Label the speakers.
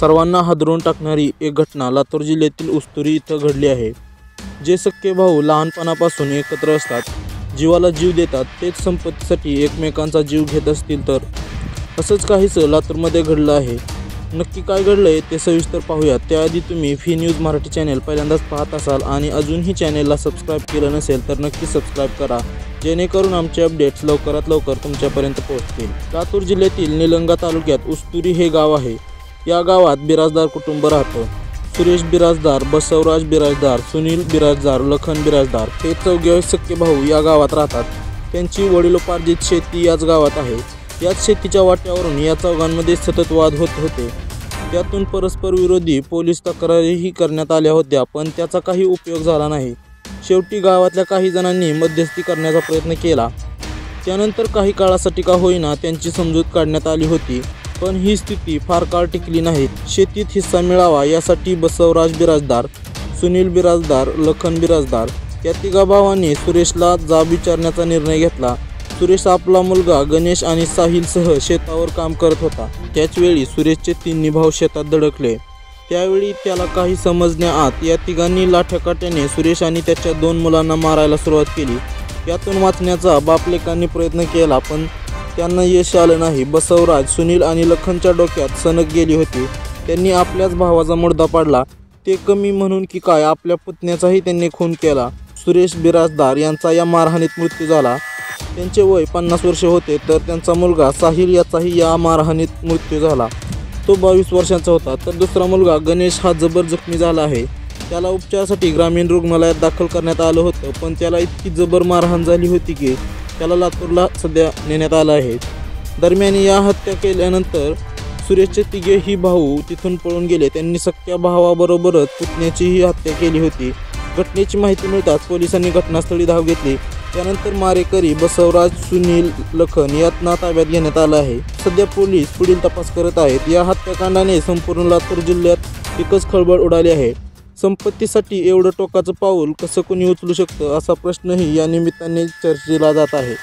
Speaker 1: सर्वांना हादरवून टाकणारी एक घटना लातूर जिल्ह्यातील उस्तुरी इथं घडली आहे। जे सख्खे भाऊ लहानपणापासून एकत्र असतात, जीवाला जीव देतात, तेच संपत्तीसाठी एकमेकांचा जीव घेत असतील तर असंच काहीसं लातूरमध्ये घडलं आहे। नक्की काय घडलंय ते सविस्तर पाहूयात। त्याआधी तुम्ही फी न्यूज मराठी चॅनल पहिल्यांदाच पाहत असाल आणि अजूनही चॅनलला सबस्क्राईब केलं नसेल तर नक्की सबस्क्राईब करा, जेणेकरून आमचे अपडेट्स लवकरात लवकर तुमच्यापर्यंत पोहोचतील। लातूर जिल्ह्यातील निलंगा तालुक्यात उस्तुरी हे गाव आहे। या गावात बिराजदार कुटुंब राहतं। सुरेश बिराजदार, बसवराज बिराजदार, सुनील बिराजदार, लखन बिराजदार हे चौघे सख्खे भाऊ या गावात राहतात। त्यांची वडिलोपार्जित शेती याच गावात आहे। याच शेतीच्या वाट्यावरून या चौघांमध्ये सतत वाद होत होते। त्यातून परस्पर विरोधी पोलीस तक्रारीही करण्यात आल्या होत्या, पण त्याचा काही उपयोग झाला नाही। शेवटी गावातल्या काही जणांनी मध्यस्थी करण्याचा प्रयत्न केला। त्यानंतर काही काळासाठी का होईना त्यांची समजूत काढण्यात आली होती, पण ही स्थिती फार काळ टिकली नाही। शेतीत हिस्सा मिळावा यासाठी बसवराज बिराजदार, सुनील बिराजदार, लखन बिराजदार या तिघा भावांनी सुरेशला जाब विचारण्याचा निर्णय घेतला। सुरेश आपला मुलगा गणेश आणि साहिलसह शेतावर काम करत होता। त्याचवेळी सुरेशचे तिन्ही भाऊ शेतात धडकले। त्यावेळी त्याला काही समजण्याआत या तिघांनी लाठ्याकाठ्याने सुरेश आणि त्याच्या 2 मुलांना मारायला सुरुवात केली। यातून वाचण्याचा बापलेकांनी प्रयत्न केला, पण त्यांना यश आलं नाही। बसवराज, सुनील आणि लखनच्या डोक्यात सनक गेली होती। त्यांनी आपल्याच भावाचा मुर्दा पाडला। ते कमी म्हणून की काय, आपल्या पुतण्याचाही त्यांनी खून केला। सुरेश बिराजदार यांचा या मारहाणीत मृत्यू झाला। त्यांचे वय 50 वर्षे होते, तर त्यांचा मुलगा साहिल याचाही या मारहाणीत मृत्यू झाला। तो 22 वर्षांचा होता। तर दुसरा मुलगा गणेश हा जबर जखमी झाला आहे। त्याला उपचारासाठी ग्रामीण रुग्णालयात दाखल करण्यात आलं होतं, पण त्याला इतकी जबर मारहाण झाली होती की त्याला लातूरला सध्या नेण्यात आलं आहे। दरम्यान या हत्या केल्यानंतर सुरेशचे तिघेही भाऊ तिथून पळून गेले। त्यांनी सख्ख्या भावाबरोबरच पुतण्याचीही हत्या केली होती। घटनेची माहिती मिळताच पोलिसांनी घटनास्थळी धाव घेतली। त्यानंतर मारेकरी बसवराज, सुनील, लखन यांना ताब्यात घेण्यात आलं आहे। सध्या पोलीस पुढील तपास करत आहेत। या हत्याकांडाने संपूर्ण लातूर जिल्ह्यात एकच खळबळ उडाली आहे। संपत्तीसाठी एवढं टोकाचं पाऊल कसं कोणी उचलू शकतं, असा प्रश्नही या निमित्ताने चर्चेला जात आहे।